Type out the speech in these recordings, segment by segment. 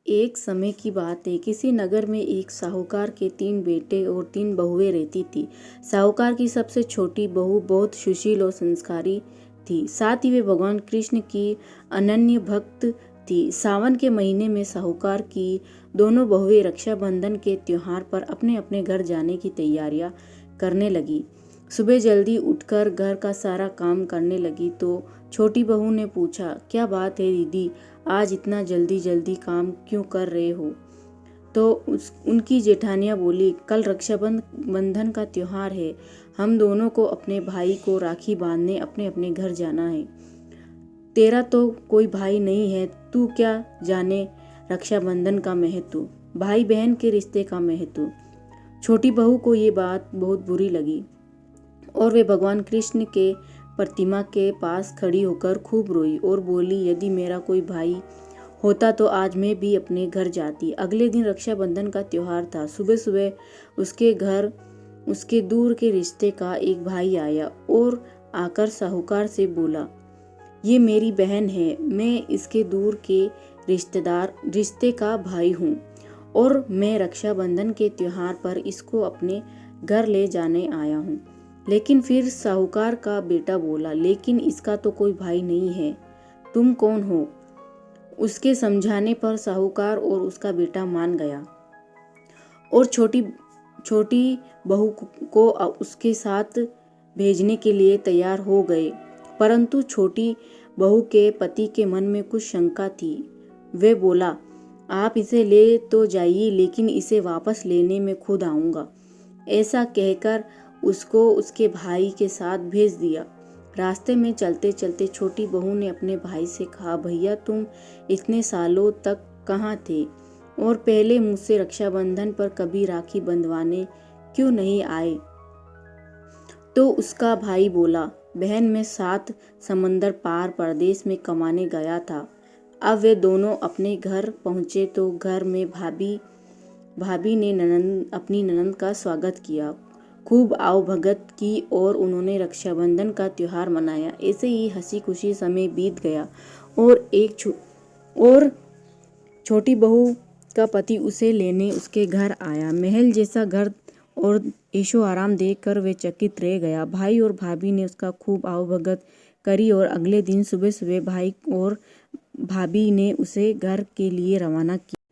एक समय की बात है। किसी नगर में एक साहूकार के 3 बेटे और 3 बहुएं रहती थी। साहूकार की सबसे छोटी बहू बहुत सुशील और संस्कारी थी। साथ ही वे भगवान कृष्ण की अनन्य भक्त थी। सावन के महीने में साहूकार की दोनों बहुएं रक्षाबंधन के त्योहार पर अपने अपने घर जाने की तैयारियां करने लगी। सुबह जल्दी उठकर घर का सारा काम करने लगी तो छोटी बहू ने पूछा, क्या बात है दीदी, आज इतना जल्दी जल्दी काम क्यों कर रहे हो? तो उनकी जेठानियां बोली, कल रक्षाबंधन का त्योहार है, हम दोनों को अपने भाई को राखी बांधने अपने अपने घर जाना है। तेरा तो कोई भाई नहीं है, तू क्या जाने रक्षाबंधन का महत्व, भाई बहन के रिश्ते का महत्व। छोटी बहू को ये बात बहुत बुरी लगी और वे भगवान कृष्ण के प्रतिमा के पास खड़ी होकर खूब रोई और बोली, यदि मेरा कोई भाई होता तो आज मैं भी अपने घर जाती। अगले दिन रक्षाबंधन का त्योहार था। सुबह सुबह उसके घर उसके दूर के रिश्ते का एक भाई आया और आकर साहूकार से बोला, ये मेरी बहन है, मैं इसके दूर के रिश्ते का भाई हूँ और मैं रक्षाबंधन के त्योहार पर इसको अपने घर ले जाने आया हूँ। लेकिन फिर साहूकार का बेटा बोला, लेकिन इसका तो कोई भाई नहीं है, तुम कौन हो? उसके समझाने पर साहूकार और उसका बेटा मान गया और छोटी बहू को उसके साथ भेजने के लिए तैयार हो गए। परंतु छोटी बहू के पति के मन में कुछ शंका थी। वे बोला, आप इसे ले तो जाइए, लेकिन इसे वापस लेने में खुद आऊंगा। ऐसा कहकर उसको उसके भाई के साथ भेज दिया। रास्ते में चलते चलते छोटी बहू ने अपने भाई से कहा, भैया तुम इतने सालों तक कहाँ थे और पहले मुझसे रक्षाबंधन पर कभी राखी बंधवाने क्यों नहीं आए? तो उसका भाई बोला, बहन मैं 7 समंदर पार परदेश में कमाने गया था। अब वे दोनों अपने घर पहुंचे तो घर में भाभी ने अपनी ननंद का स्वागत किया, खूब आवभगत की और उन्होंने रक्षाबंधन का त्योहार मनाया। ऐसे ही हंसी खुशी समय बीत गया और छोटी बहू का पति उसे लेने उसके घर आया। महल जैसा घर और ऐशो आराम देखकर वे चकित रह गया। भाई और भाभी ने उसका खूब आवभगत करी और अगले दिन सुबह सुबह भाई और भाभी ने उसे घर के लिए रवाना किया।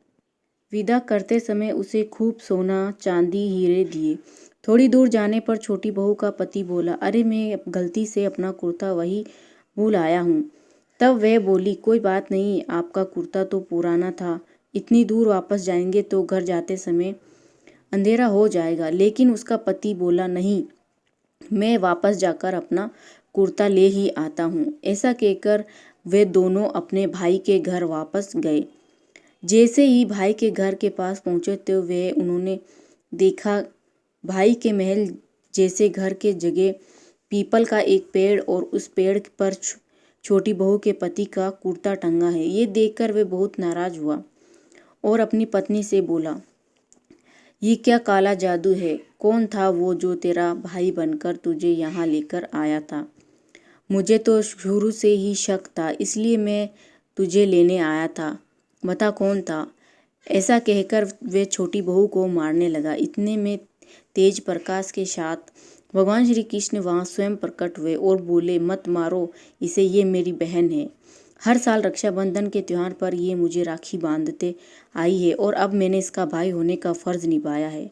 विदा करते समय उसे खूब सोना चांदी हीरे दिए। थोड़ी दूर जाने पर छोटी बहू का पति बोला, अरे मैं गलती से अपना कुर्ता वही भूल आया हूँ। तब वह बोली, कोई बात नहीं, आपका कुर्ता तो पुराना था, इतनी दूर वापस जाएंगे तो घर जाते समय अंधेरा हो जाएगा। लेकिन उसका पति बोला, नहीं, मैं वापस जाकर अपना कुर्ता ले ही आता हूँ। ऐसा कहकर वे दोनों अपने भाई के घर वापस गए। जैसे ही भाई के घर के पास पहुंचे तो उन्होंने देखा भाई के महल जैसे घर के जगह पीपल का एक पेड़ और उस पेड़ पर छोटी बहू के पति का कुर्ता टंगा है। ये देखकर वे बहुत नाराज हुआ और अपनी पत्नी से बोला, ये क्या काला जादू है? कौन था वो जो तेरा भाई बनकर तुझे यहाँ लेकर आया था? मुझे तो शुरू से ही शक था, इसलिए मैं तुझे लेने आया था, बता कौन था? ऐसा कहकर वे छोटी बहू को मारने लगा। इतने में तेज प्रकाश के साथ भगवान श्री कृष्ण वहाँ स्वयं प्रकट हुए और बोले, मत मारो इसे, ये मेरी बहन है। हर साल रक्षाबंधन के त्योहार पर ये मुझे राखी बांधते आई है और अब मैंने इसका भाई होने का फर्ज निभाया है।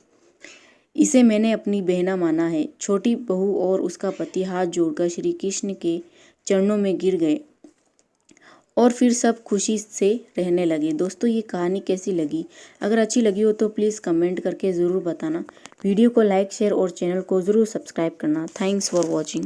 इसे मैंने अपनी बहना माना है। छोटी बहू और उसका पति हाथ जोड़कर श्री कृष्ण के चरणों में गिर गए और फिर सब खुशी से रहने लगे। दोस्तों, ये कहानी कैसी लगी? अगर अच्छी लगी हो तो प्लीज़ कमेंट करके ज़रूर बताना। वीडियो को लाइक, शेयर और चैनल को ज़रूर सब्सक्राइब करना। Thanks for watching.